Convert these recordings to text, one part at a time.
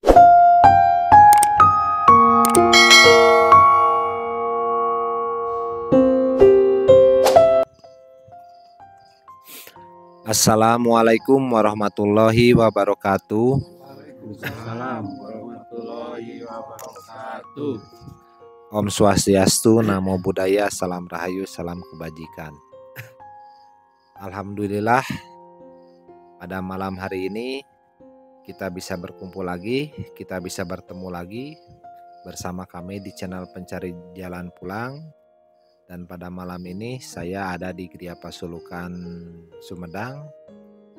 Assalamualaikum warahmatullahi wabarakatuh. Waalaikumsalam warahmatullahi wabarakatuh. Om Swastiastu, Namo Buddhaya, Salam Rahayu, Salam Kebajikan. Alhamdulillah, pada malam hari ini kita bisa berkumpul lagi, kita bisa bertemu lagi bersama kami di channel Pencari Jalan Pulang. Dan pada malam ini saya ada di Gria Pasulukan Sumedang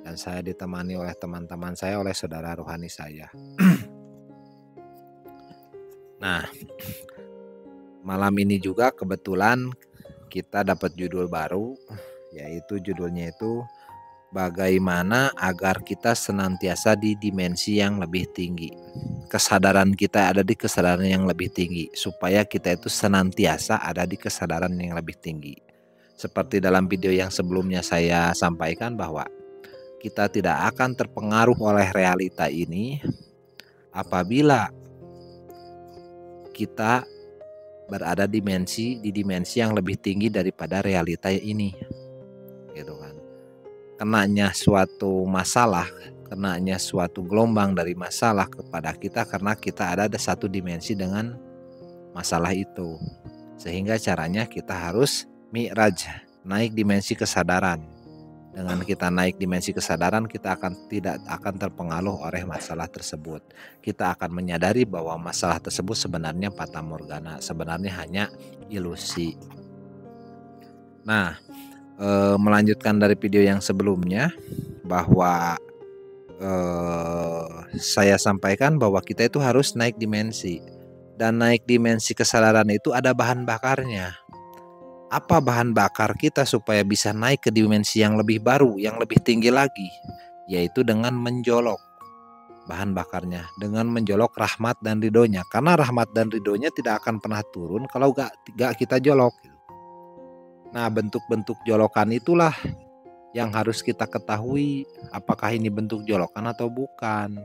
dan saya ditemani oleh teman-teman saya, oleh saudara rohani saya. Nah, malam ini juga kebetulan kita dapat judul baru, yaitu judulnya itu bagaimana agar kita senantiasa di dimensi yang lebih tinggi. Kesadaran kita ada di kesadaran yang lebih tinggi, supaya kita itu senantiasa ada di kesadaran yang lebih tinggi. Seperti dalam video yang sebelumnya saya sampaikan bahwa kita tidak akan terpengaruh oleh realita ini apabila kita berada di dimensi yang lebih tinggi daripada realita ini, gitu kan. Kenanya suatu masalah, kenanya suatu gelombang dari masalah kepada kita karena kita ada satu dimensi dengan masalah itu. Sehingga caranya kita harus mi'raj, naik dimensi kesadaran. Dengan kita naik dimensi kesadaran, kita tidak akan terpengaruh oleh masalah tersebut. Kita akan menyadari bahwa masalah tersebut sebenarnya fata morgana, sebenarnya hanya ilusi. Nah, melanjutkan dari video yang sebelumnya, bahwa saya sampaikan bahwa kita itu harus naik dimensi, dan naik dimensi kesadaran itu ada bahan bakarnya. Apa bahan bakar kita supaya bisa naik ke dimensi yang lebih baru, yang lebih tinggi lagi? Yaitu dengan menjolok. Bahan bakarnya dengan menjolok rahmat dan ridhonya, karena rahmat dan ridhonya tidak akan pernah turun kalau gak kita jolok. Nah, bentuk-bentuk jolokan itulah yang harus kita ketahui, apakah ini bentuk jolokan atau bukan.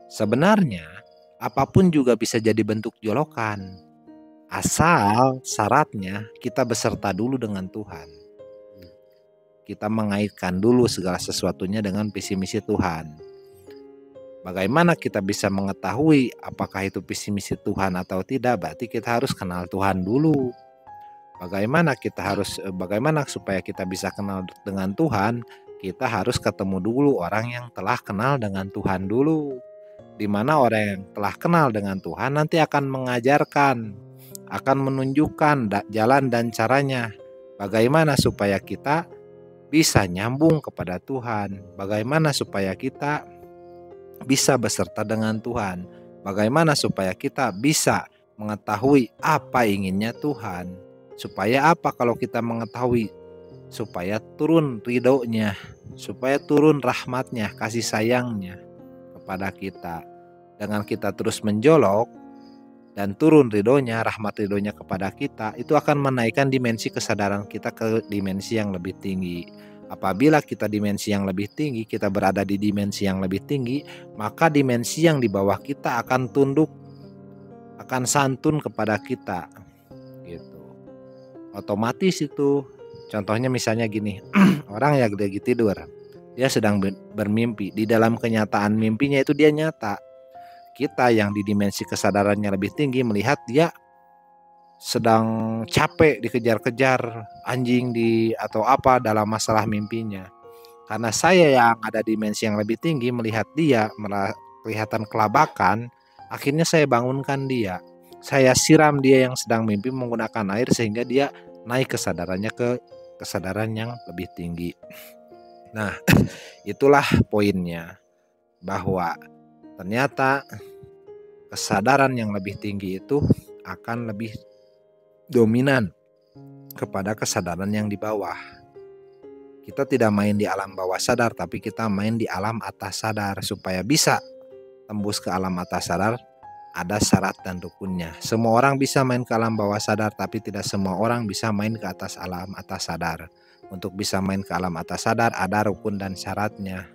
Sebenarnya apapun juga bisa jadi bentuk jolokan, asal syaratnya kita beserta dulu dengan Tuhan. Kita mengaitkan dulu segala sesuatunya dengan visi misi Tuhan. Bagaimana kita bisa mengetahui apakah itu visi misi Tuhan atau tidak? Berarti kita harus kenal Tuhan dulu. Bagaimana supaya kita bisa kenal dengan Tuhan? Kita harus ketemu dulu orang yang telah kenal dengan Tuhan dulu. Di mana orang yang telah kenal dengan Tuhan nanti akan mengajarkan, akan menunjukkan jalan dan caranya. Bagaimana supaya kita bisa nyambung kepada Tuhan? Bagaimana supaya kita bisa beserta dengan Tuhan? Bagaimana supaya kita bisa mengetahui apa inginnya Tuhan? Supaya apa kalau kita mengetahui? Supaya turun ridhonya, supaya turun rahmatnya, kasih sayangnya kepada kita. Dengan kita terus menjolok dan turun ridhonya, rahmat ridhonya kepada kita, itu akan menaikkan dimensi kesadaran kita ke dimensi yang lebih tinggi. Apabila kita dimensi yang lebih tinggi, kita berada di dimensi yang lebih tinggi, maka dimensi yang di bawah kita akan tunduk, akan santun kepada kita, gitu. Otomatis itu, contohnya misalnya gini, orang yang lagi tidur, dia sedang bermimpi, di dalam kenyataan mimpinya itu dia nyata. Kita yang di dimensi kesadarannya lebih tinggi melihat dia sedang capek dikejar-kejar anjing atau apa dalam masalah mimpinya. Karena saya yang ada dimensi yang lebih tinggi melihat dia kelihatan kelabakan, akhirnya saya bangunkan dia. Saya siram dia yang sedang mimpi menggunakan air sehingga dia naik kesadarannya ke kesadaran yang lebih tinggi. Nah, itulah poinnya, bahwa ternyata kesadaran yang lebih tinggi itu akan lebih dominan kepada kesadaran yang di bawah. Kita tidak main di alam bawah sadar, tapi kita main di alam atas sadar. Supaya bisa tembus ke alam atas sadar, ada syarat dan rukunnya. Semua orang bisa main ke alam bawah sadar, tapi tidak semua orang bisa main ke atas alam atas sadar. Untuk bisa main ke alam atas sadar ada rukun dan syaratnya.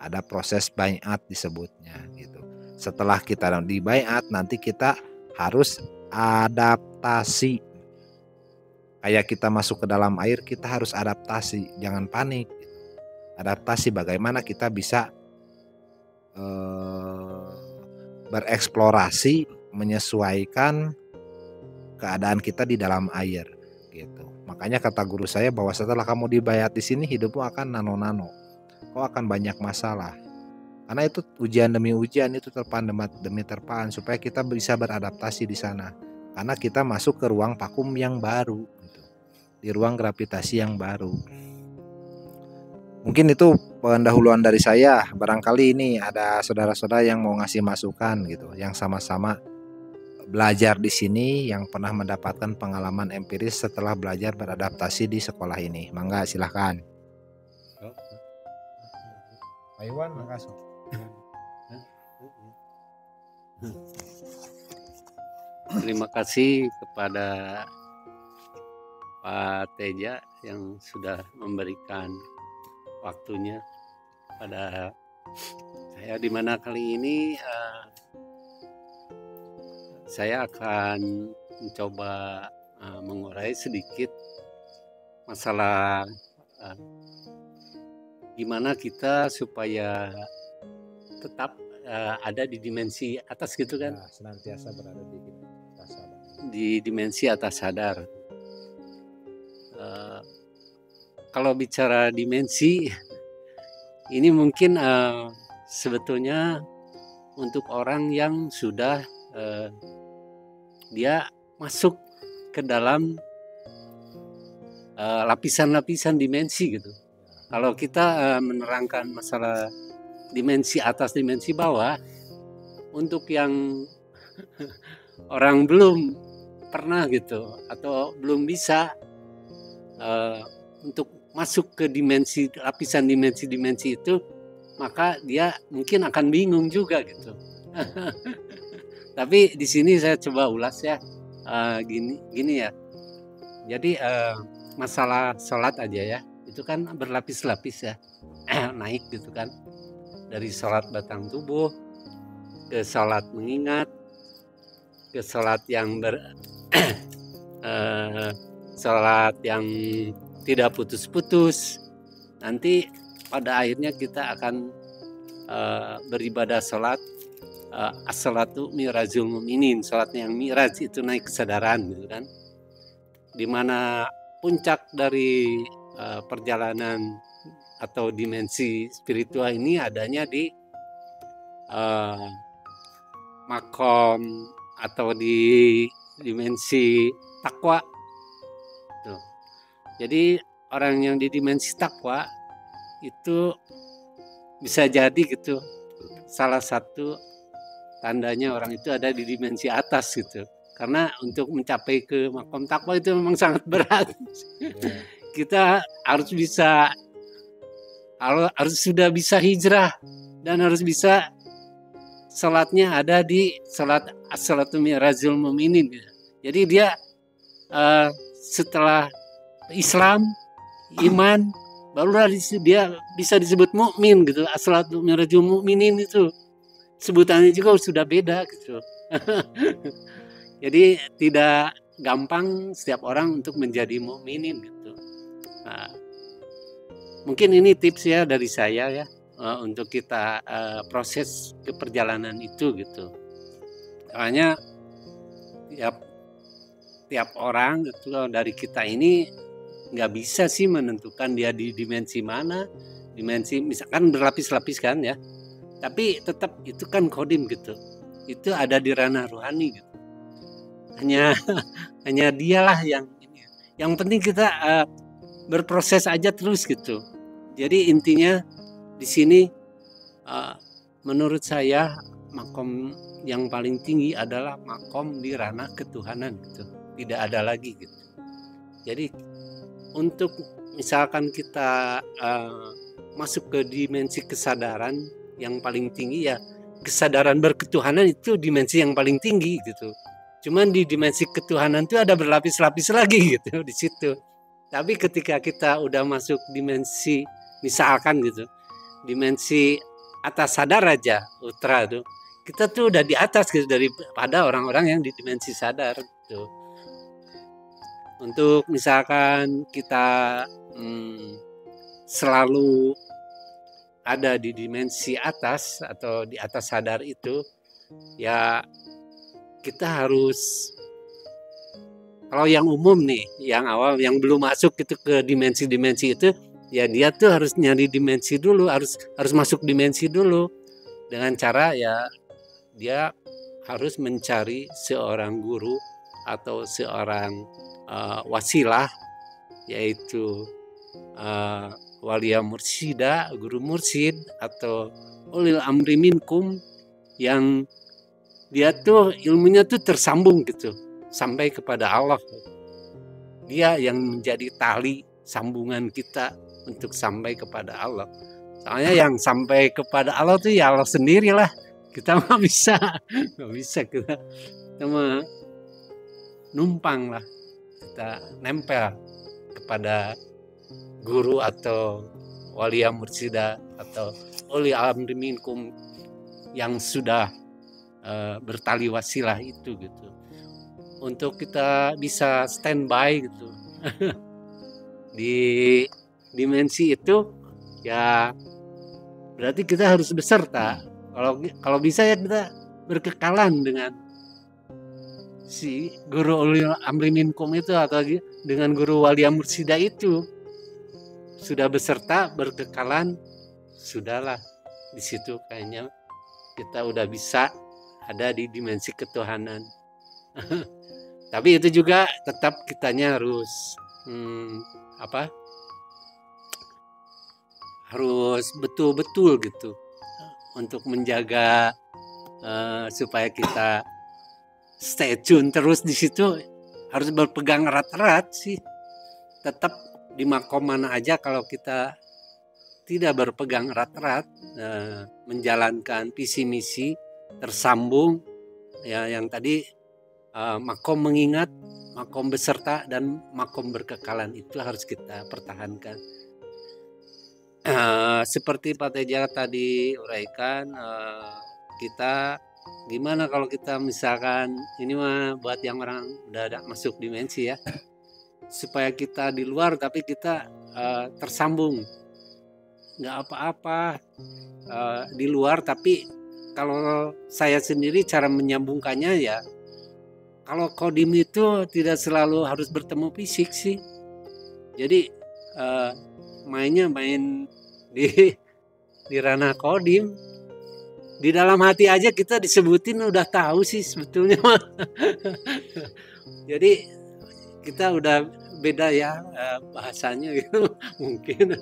Ada proses baiat disebutnya, gitu. Setelah kita dibaiat, nanti kita harus adaptasi. Kayak kita masuk ke dalam air, kita harus adaptasi, jangan panik. Adaptasi bagaimana kita bisa bereksplorasi, menyesuaikan keadaan kita di dalam air gitu. Makanya kata guru saya bahwa setelah kamu dibayat di sini, hidupmu akan nano-nano. Kau akan banyak masalah. Karena itu ujian demi ujian, itu terpaan demi terpaan, supaya kita bisa beradaptasi di sana. Karena kita masuk ke ruang vakum yang baru gitu. Di ruang gravitasi yang baru. Mungkin itu pendahuluan dari saya. Barangkali ini ada saudara-saudara yang mau ngasih masukan gitu, yang sama-sama belajar di sini, yang pernah mendapatkan pengalaman empiris setelah belajar beradaptasi di sekolah ini. Mangga silahkan. Pak Iwan, makasih. Terima kasih kepada Pak Teja yang sudah memberikan waktunya pada saya, di mana kali ini saya akan mencoba mengurai sedikit masalah gimana kita supaya tetap ada di dimensi atas gitu kan, Senantiasa berada di atas sadar. Di dimensi atas sadar. Kalau bicara dimensi ini mungkin sebetulnya untuk orang yang sudah dia masuk ke dalam lapisan-lapisan dimensi gitu. Kalau kita menerangkan masalah dimensi atas, dimensi bawah, untuk yang orang belum pernah gitu atau belum bisa untuk masuk ke dimensi, lapisan dimensi itu, maka dia mungkin akan bingung juga gitu. Tapi di sini saya coba ulas ya, gini ya. Jadi masalah sholat aja ya, itu kan berlapis-lapis ya, naik gitu kan. Dari sholat batang tubuh, ke sholat mengingat, ke sholat yang sholat yang tidak putus-putus. Nanti pada akhirnya kita akan beribadah sholat as-sholatu mi'rajul mu'minin, sholat yang mi'raj itu naik kesadaran gitu kan. Dimana puncak dari perjalanan atau dimensi spiritual ini adanya di makom atau di dimensi takwa. Tuh. Jadi orang yang di dimensi takwa itu bisa jadi gitu, salah satu tandanya orang itu ada di dimensi atas gitu. Karena untuk mencapai ke makom takwa itu memang sangat berat. Kita harus sudah bisa hijrah dan harus bisa sholatnya ada di sholat as-sholatu mi'rajul mu'minin. Jadi dia setelah Islam, iman, barulah dia bisa disebut mukmin gitu. As-sholatu mi'rajul mu'minin itu sebutannya juga sudah beda gitu. Jadi tidak gampang setiap orang untuk menjadi mukminin gitu. Nah, mungkin ini tips ya dari saya ya, untuk kita proses ke perjalanan itu gitu. Makanya tiap orang itu dari kita ini nggak bisa sih menentukan dia di dimensi mana, dimensi misalkan berlapis-lapis kan ya. Tapi tetap itu kan kodim gitu. Itu ada di ranah rohani gitu. Hanya dialah yang ini. Yang penting kita berproses aja terus gitu. Jadi intinya di sini menurut saya makom yang paling tinggi adalah makom di ranah ketuhanan gitu. Tidak ada lagi gitu. Jadi untuk misalkan kita masuk ke dimensi kesadaran yang paling tinggi ya, kesadaran berketuhanan itu dimensi yang paling tinggi gitu. Cuman di dimensi ketuhanan itu ada berlapis-lapis lagi gitu di situ. Tapi ketika kita udah masuk dimensi misalkan gitu, dimensi atas sadar aja, ultra tuh, kita tuh udah di atas gitu daripada orang-orang yang di dimensi sadar gitu. Untuk misalkan kita selalu ada di dimensi atas atau di atas sadar itu, ya kita harus, kalau yang umum nih, yang awal, yang belum masuk itu ke dimensi-dimensi itu, ya dia tuh harus nyari dimensi dulu, harus masuk dimensi dulu dengan cara ya dia harus mencari seorang guru atau seorang wasilah, yaitu walia mursida, guru mursid atau ulil amri minkum, yang dia tuh ilmunya tuh tersambung gitu sampai kepada Allah. Dia yang menjadi tali sambungan kita untuk sampai kepada Allah. Soalnya yang sampai kepada Allah tuh ya Allah sendirilah. Kita nggak bisa kita mah numpang lah, kita nempel kepada guru atau walia mursida atau uli amri minkum yang sudah bertali wasilah itu gitu. Untuk kita bisa standby gitu di dimensi itu, ya berarti kita harus beserta. Kalau bisa ya kita berkekalan dengan si guru ulil amri minkum itu atau dengan guru walia mursida itu, sudah beserta berkekalan, sudahlah di situ kayaknya kita udah bisa ada di dimensi ketuhanan. Tapi itu juga tetap kitanya harus harus betul-betul gitu untuk menjaga supaya kita stay tune terus di situ, harus berpegang erat-erat sih. Tetap di makom mana aja kalau kita tidak berpegang erat-erat, menjalankan visi misi tersambung ya, yang tadi makom mengingat, makom beserta, dan makom berkekalan itu harus kita pertahankan. Seperti Pak Teja tadi uraikan, kita gimana kalau kita misalkan ini mah buat yang orang udah ada masuk dimensi ya, supaya kita di luar tapi kita tersambung, nggak apa-apa di luar, tapi kalau saya sendiri cara menyambungkannya ya, kalau kodim itu tidak selalu harus bertemu fisik sih. Jadi mainnya main di ranah kodim. Di dalam hati aja kita disebutin udah tahu sih sebetulnya. Jadi kita udah beda ya bahasanya gitu. Mungkin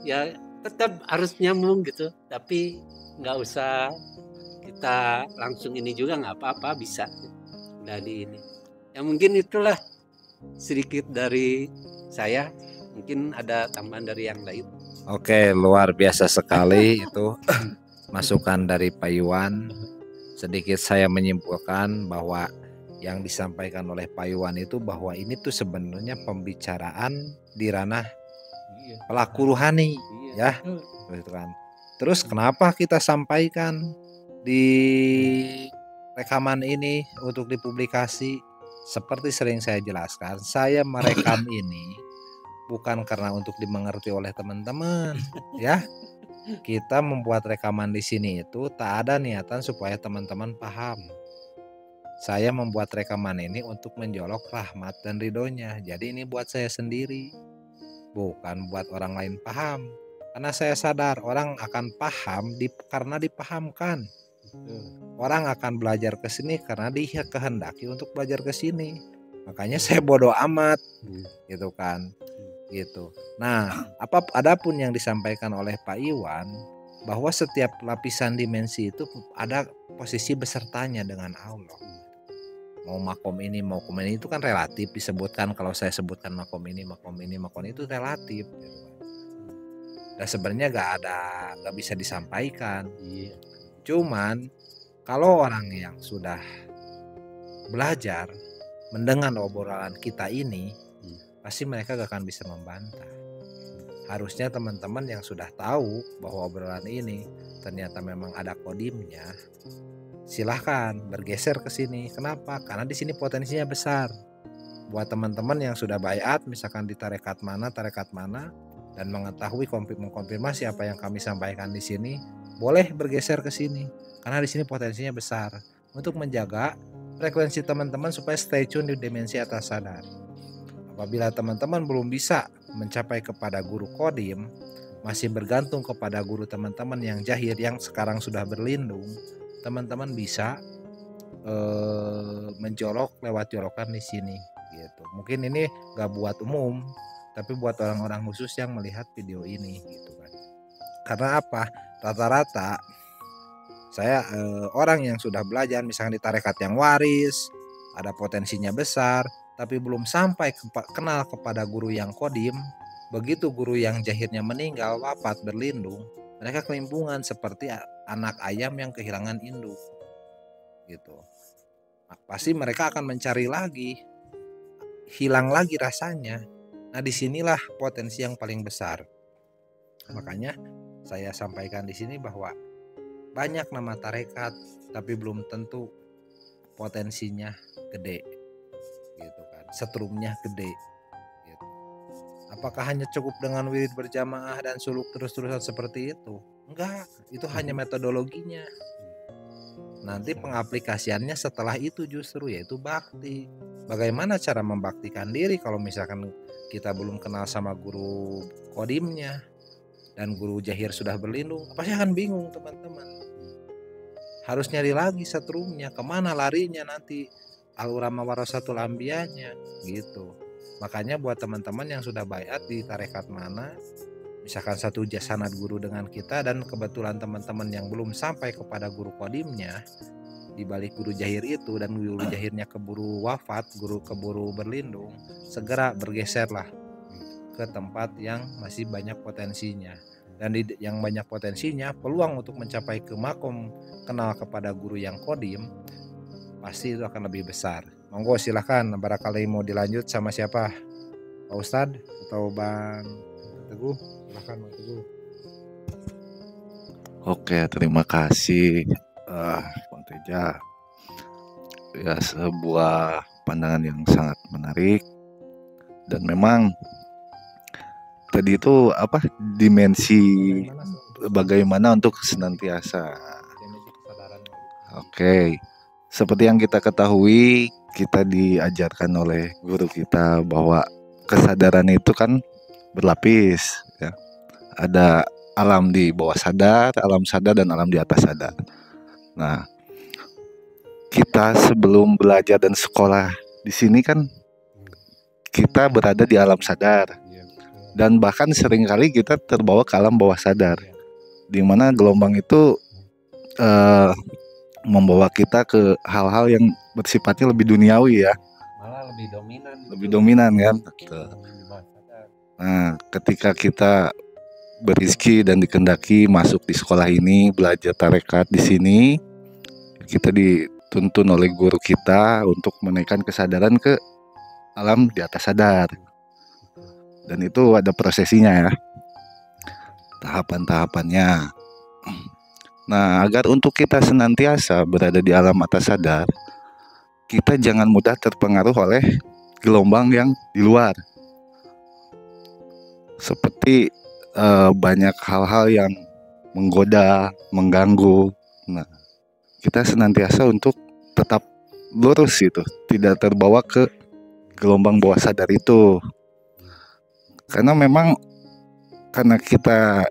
ya tetap harus nyambung gitu. Tapi nggak usah kita langsung ini juga, nggak apa-apa, bisa. Udah di ini. Ya mungkin itulah sedikit dari saya. Mungkin ada tambahan dari yang lain. Oke, luar biasa sekali itu masukan dari Pak Iwan. Sedikit saya menyimpulkan bahwa yang disampaikan oleh Pak Iwan itu bahwa ini tuh sebenarnya pembicaraan di ranah pelaku ruhani, ya, gitu kan. Terus kenapa kita sampaikan di rekaman ini untuk dipublikasi? Seperti sering saya jelaskan, saya merekam ini bukan karena untuk dimengerti oleh teman-teman, ya. Kita membuat rekaman di sini itu tak ada niatan supaya teman-teman paham. Saya membuat rekaman ini untuk menjolok rahmat dan ridhonya. Jadi ini buat saya sendiri, bukan buat orang lain paham. Karena saya sadar orang akan paham karena dipahamkan. Orang akan belajar ke sini karena dia kehendaki untuk belajar ke sini. Makanya saya bodoh amat, gitu kan. Gitu. Nah, adapun yang disampaikan oleh Pak Iwan bahwa setiap lapisan dimensi itu ada posisi besertanya dengan Allah. Mau makom ini, makom ini itu kan relatif disebutkan. Kalau saya sebutkan makom ini, makom itu relatif. Dan sebenarnya nggak bisa disampaikan. Cuman kalau orang yang sudah belajar mendengar obrolan kita ini, pasti mereka gak akan bisa membantah. Harusnya teman-teman yang sudah tahu bahwa obrolan ini ternyata memang ada kodimnya, silahkan bergeser ke sini. Kenapa? Karena di sini potensinya besar. Buat teman-teman yang sudah baiat, misalkan di tarekat mana, dan mengetahui mengkonfirmasi apa yang kami sampaikan di sini, boleh bergeser ke sini. Karena di sini potensinya besar untuk menjaga frekuensi teman-teman supaya stay tune di dimensi atas sadar. Apabila teman-teman belum bisa mencapai kepada guru kodim, masih bergantung kepada guru teman-teman yang jahir yang sekarang sudah berlindung, teman-teman bisa menjolok lewat jolokan di sini gitu. Mungkin ini gak buat umum, tapi buat orang-orang khusus yang melihat video ini gitu kan. Karena apa? Rata-rata saya orang yang sudah belajar misalnya di tarekat yang waris, ada potensinya besar, tapi belum sampai kenal kepada guru yang kodim. Begitu guru yang jahirnya meninggal, wafat, berlindung, mereka kelimpungan seperti anak ayam yang kehilangan induk gitu. Nah, pasti mereka akan mencari lagi, hilang lagi rasanya. Nah, disinilah potensi yang paling besar. Makanya saya sampaikan di sini bahwa banyak nama tarekat, tapi belum tentu potensinya gede, gitu kan. Setrumnya gede. Gitu. Apakah hanya cukup dengan wirid berjamaah dan suluk terus-terusan seperti itu? Enggak, itu hanya metodologinya. Nanti pengaplikasiannya setelah itu justru yaitu bakti. Bagaimana cara membaktikan diri kalau misalkan kita belum kenal sama guru kodimnya dan guru jahir sudah berlindung, pasti akan bingung teman-teman. Harus nyari lagi setrumnya, kemana larinya nanti al-ulama warasatul ambiyanya gitu. Makanya buat teman-teman yang sudah baiat di tarekat mana, misalkan satu sanad guru dengan kita dan kebetulan teman-teman yang belum sampai kepada guru kodimnya, di balik guru jahir itu dan guru jahirnya keburu wafat, guru keburu berlindung, segera bergeserlah ke tempat yang masih banyak potensinya. Dan di yang banyak potensinya, peluang untuk mencapai ke makom kenal kepada guru yang kodim pasti itu akan lebih besar. Monggo silahkan, barangkali mau dilanjut sama siapa? Pak Ustadz atau Bang Teguh? Silahkan Bang Teguh. Oke, terima kasih Bang Teja. Ya, sebuah pandangan yang sangat menarik. Dan memang tadi itu apa dimensi bagaimana untuk senantiasa. Oke. Seperti yang kita ketahui, kita diajarkan oleh guru kita bahwa kesadaran itu kan berlapis ya. Ada alam di bawah sadar, alam sadar, dan alam di atas sadar. Nah, kita sebelum belajar dan sekolah di sini kan kita berada di alam sadar, dan bahkan seringkali kita terbawa ke alam bawah sadar, di mana gelombang itu membawa kita ke hal-hal yang bersifatnya lebih duniawi ya, Malah lebih dominan kan. Nah, ketika kita berizki dan dikendaki masuk di sekolah ini, belajar tarekat di sini, kita dituntun oleh guru kita untuk menaikkan kesadaran ke alam di atas sadar. Dan itu ada prosesinya ya, tahapan-tahapannya. Nah, agar untuk kita senantiasa berada di alam atas sadar, kita jangan mudah terpengaruh oleh gelombang yang di luar. Seperti banyak hal-hal yang menggoda, mengganggu. Nah, kita senantiasa untuk tetap lurus itu, tidak terbawa ke gelombang bawah sadar itu. Karena memang karena kita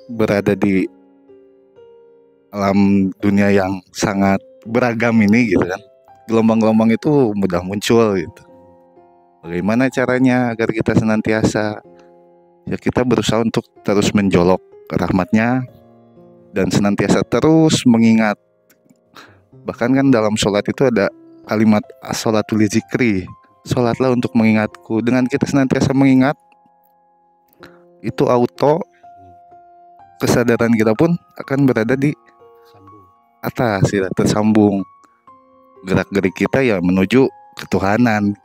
berada di alam dunia yang sangat beragam ini gitu kan, gelombang-gelombang itu mudah muncul gitu. Bagaimana caranya agar kita senantiasa, ya kita berusaha untuk terus menjolok ke rahmatnya dan senantiasa terus mengingat. Bahkan kan dalam sholat itu ada kalimat as-sholatu li zikri, sholatlah untuk mengingatku. Dengan kita senantiasa mengingat, itu auto kesadaran kita pun akan berada di atas ya, tersambung. Gerak-gerik kita ya menuju ketuhanan.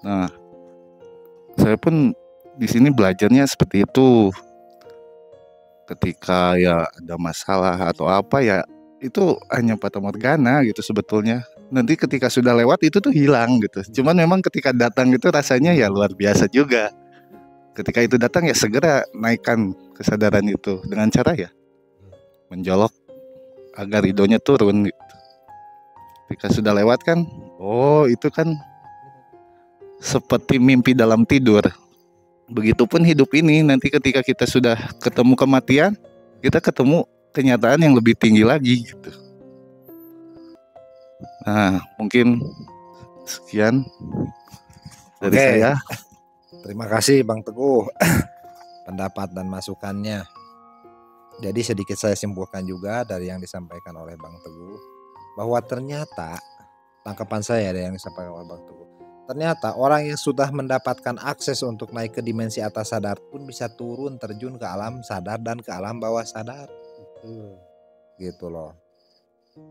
Nah, saya pun di sini belajarnya seperti itu. ketika ya ada masalah atau apa ya, itu hanya fata morgana gitu sebetulnya. Nanti ketika sudah lewat itu tuh hilang gitu. Cuman memang ketika datang itu rasanya ya luar biasa juga. Ketika itu datang ya segera naikkan kesadaran itu dengan cara ya menjolok agar ridhonya turun gitu. Ketika sudah lewat kan, oh itu kan seperti mimpi dalam tidur. Begitupun hidup ini, nanti ketika kita sudah ketemu kematian, kita ketemu kenyataan yang lebih tinggi lagi gitu. Nah, mungkin sekian dari Oke. saya. Terima kasih Bang Teguh pendapat dan masukannya. Jadi sedikit saya simpulkan juga dari yang disampaikan oleh Bang Teguh, bahwa ternyata tangkapan saya dari yang disampaikan oleh Bang Teguh, ternyata orang yang sudah mendapatkan akses untuk naik ke dimensi atas sadar pun bisa turun terjun ke alam sadar dan ke alam bawah sadar. Gitu loh.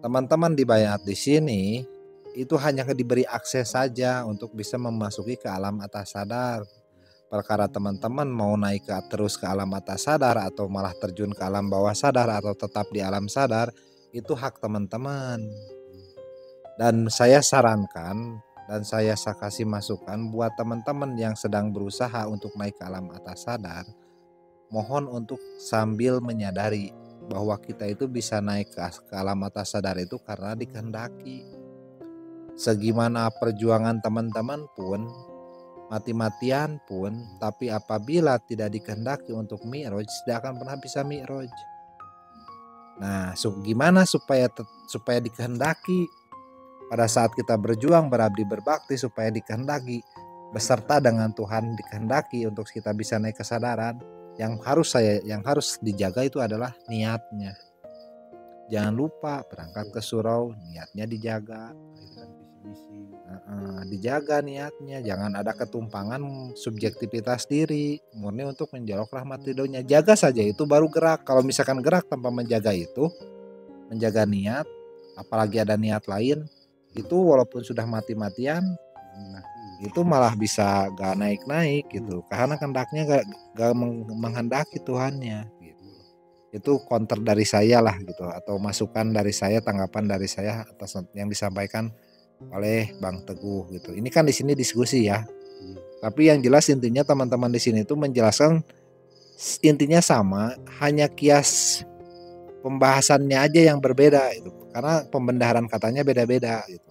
Teman-teman di Bayat di sini itu hanya diberi akses saja untuk bisa memasuki ke alam atas sadar. Perkara teman-teman mau naik terus ke alam atas sadar atau malah terjun ke alam bawah sadar atau tetap di alam sadar, itu hak teman-teman. Dan saya sarankan dan saya kasih masukan buat teman-teman yang sedang berusaha untuk naik ke alam atas sadar, mohon untuk sambil menyadari bahwa kita itu bisa naik ke alam atas sadar itu karena dikehendaki. Segimana perjuangan teman-teman pun, mati-matian pun, tapi apabila tidak dikehendaki untuk mi'raj, tidak akan pernah bisa mi'raj. Nah, gimana supaya dikehendaki? Pada saat kita berjuang, berabdi, berbakti, supaya dikehendaki beserta dengan Tuhan dikehendaki untuk kita bisa naik kesadaran, yang harus dijaga itu adalah niatnya. Jangan lupa berangkat ke surau, niatnya dijaga. Dijaga niatnya, jangan ada ketumpangan subjektivitas diri, murni untuk menjolok rahmat ridhonya. Jaga saja itu baru gerak. Kalau misalkan gerak tanpa menjaga itu, menjaga niat, apalagi ada niat lain, itu walaupun sudah mati-matian, itu malah bisa gak naik-naik gitu, karena kehendaknya gak menghendaki Tuhannya gitu. Itu counter dari saya lah gitu, atau masukan dari saya, tanggapan dari saya atas yang disampaikan oleh Bang Teguh gitu. Ini kan di sini diskusi ya. Tapi yang jelas intinya teman-teman di sini itu menjelaskan intinya sama, hanya kias pembahasannya aja yang berbeda gitu. Karena pembendaharaan katanya beda-beda gitu.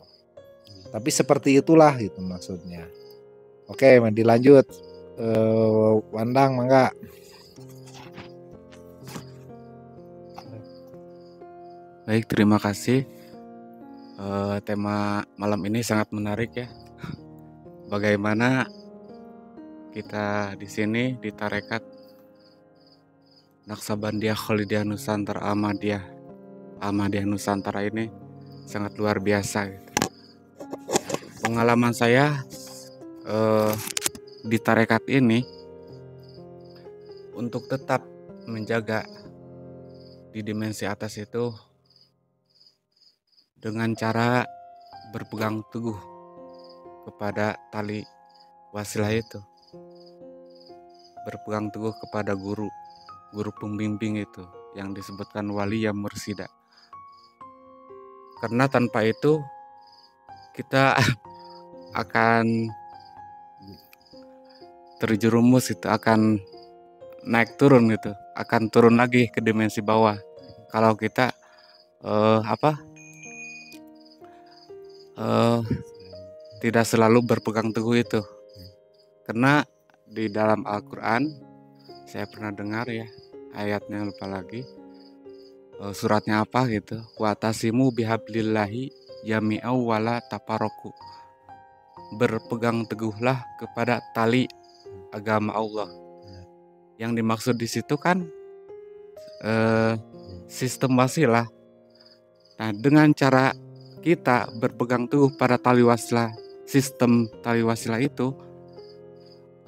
Tapi seperti itulah gitu maksudnya. Oke, dilanjut. Wandang mangga. Baik, terima kasih. Tema malam ini sangat menarik ya. Bagaimana kita di sini di Tarekat Naksabandia Khalidiyah Nusantara Ahmadiyah Nusantara ini sangat luar biasa gitu. Pengalaman saya di Tarekat ini untuk tetap menjaga di dimensi atas itu dengan cara berpegang teguh kepada tali wasilah itu, berpegang teguh kepada guru pembimbing itu yang disebutkan wali yang mursida. Karena tanpa itu kita akan terjerumus, itu akan naik turun gitu, akan turun lagi ke dimensi bawah kalau kita tidak selalu berpegang teguh itu. Karena di dalam Al-Quran saya pernah dengar ya, ayatnya lupa lagi, suratnya apa gitu, wa'tasimu bihablillahi jami'au wala tafaroku, berpegang teguhlah kepada tali agama Allah. Yang dimaksud di situ kan sistem wasilah. Nah, dengan cara kita berpegang teguh pada tali wasilah, sistem tali wasilah itu,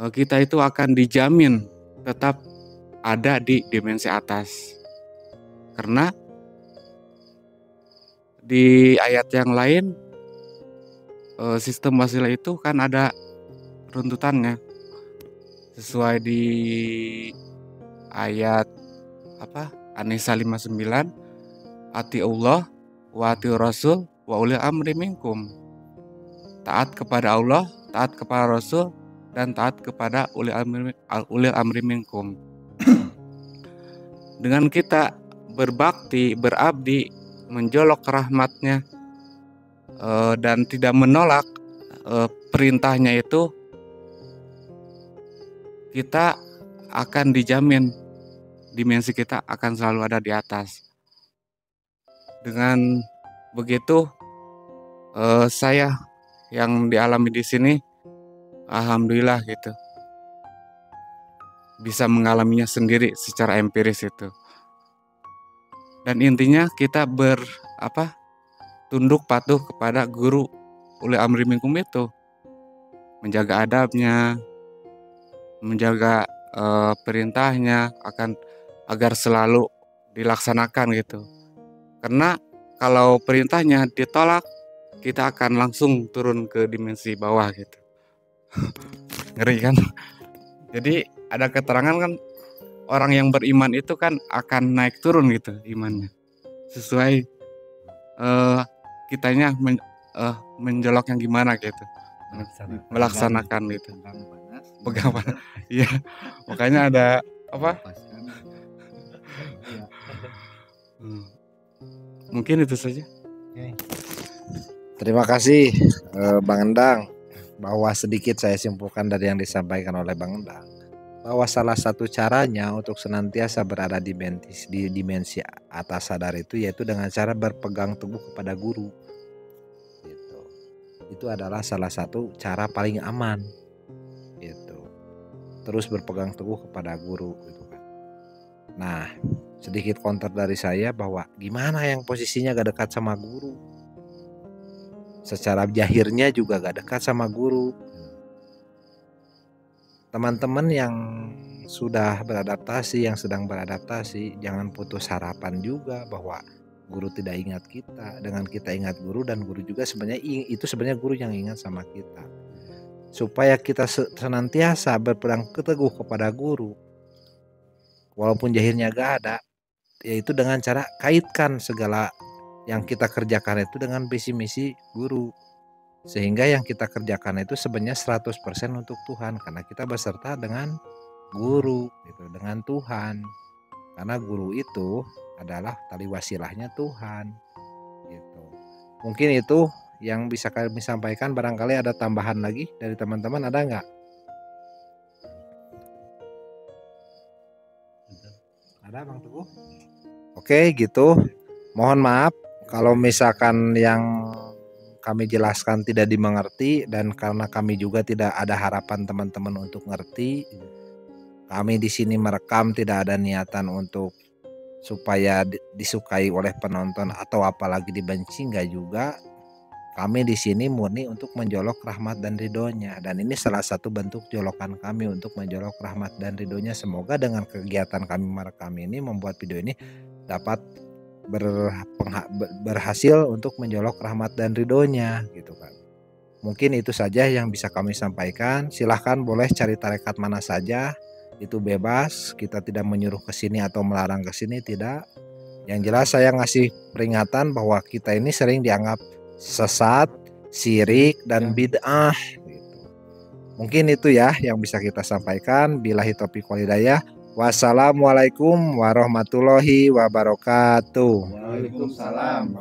kita itu akan dijamin tetap ada di dimensi atas. Karena di ayat yang lain, sistem wasilah itu kan ada runtutannya. Sesuai di ayat An-Nisa 59, ati Allah wa ati Rasul wa ulil amri minkum. Taat kepada Allah, taat kepada Rasul, dan taat kepada ulil amri minkum. Dengan kita berbakti, berabdi, menjolok rahmatnya, dan tidak menolak perintahnya itu, kita akan dijamin dimensi kita akan selalu ada di atas. Dengan begitu, saya yang dialami di sini, alhamdulillah gitu, bisa mengalaminya sendiri secara empiris itu. Dan intinya kita tunduk patuh kepada guru ulil amri minkum itu, menjaga adabnya, menjaga perintahnya agar selalu dilaksanakan gitu. Karena kalau perintahnya ditolak, kita akan langsung turun ke dimensi bawah gitu. Ngeri kan? Jadi ada keterangan kan, orang yang beriman itu kan akan naik turun gitu imannya, sesuai kitanya menjolok yang gimana gitu, melaksanakan gitu. Pegang panas. Iya, makanya ada mungkin itu saja. Terima kasih Bang Endang. Bahwa sedikit saya simpulkan dari yang disampaikan oleh Bang Endang, bahwa salah satu caranya untuk senantiasa berada di dimensi atas sadar itu yaitu dengan cara berpegang teguh kepada guru. Gitu. Itu adalah salah satu cara paling aman. Gitu. Terus berpegang teguh kepada guru gitu kan. Nah, sedikit counter dari saya bahwa gimana yang posisinya gak dekat sama guru, secara jahirnya juga gak dekat sama guru. Teman-teman yang sudah beradaptasi, yang sedang beradaptasi, jangan putus harapan juga bahwa guru tidak ingat kita. Dengan kita ingat guru, dan guru juga sebenarnya itu sebenarnya guru yang ingat sama kita. Supaya kita senantiasa berpegang teguh kepada guru, walaupun jahirnya gak ada, yaitu dengan cara kaitkan segala yang kita kerjakan itu dengan visi misi guru, sehingga yang kita kerjakan itu sebenarnya 100% untuk Tuhan, karena kita beserta dengan guru gitu, dengan Tuhan, karena guru itu adalah tali wasilahnya Tuhan gitu. Mungkin itu yang bisa kami sampaikan. Barangkali ada tambahan lagi dari teman-teman, ada nggak? Ada Bang Teguh? Oke gitu. Mohon maaf kalau misalkan yang kami jelaskan tidak dimengerti, dan karena kami juga tidak ada harapan teman-teman untuk ngerti. Kami di sini merekam tidak ada niatan untuk supaya disukai oleh penonton atau apalagi dibenci, enggak juga. Kami di sini murni untuk menjolok rahmat dan ridhonya, dan ini salah satu bentuk jolokan kami untuk menjolok rahmat dan ridhonya. Semoga dengan kegiatan kami merekam ini, membuat video ini dapat berhasil untuk menjolok rahmat dan ridhonya gitu kan. Mungkin itu saja yang bisa kami sampaikan. Silahkan boleh cari tarekat mana saja, itu bebas. Kita tidak menyuruh ke sini atau melarang ke sini, tidak. Yang jelas saya ngasih peringatan bahwa kita ini sering dianggap sesat, syirik, dan bid'ah gitu. Mungkin itu ya yang bisa kita sampaikan. Billahi taufiq wal hidayah. Wassalamualaikum warahmatullahi wabarakatuh. Waalaikumsalam.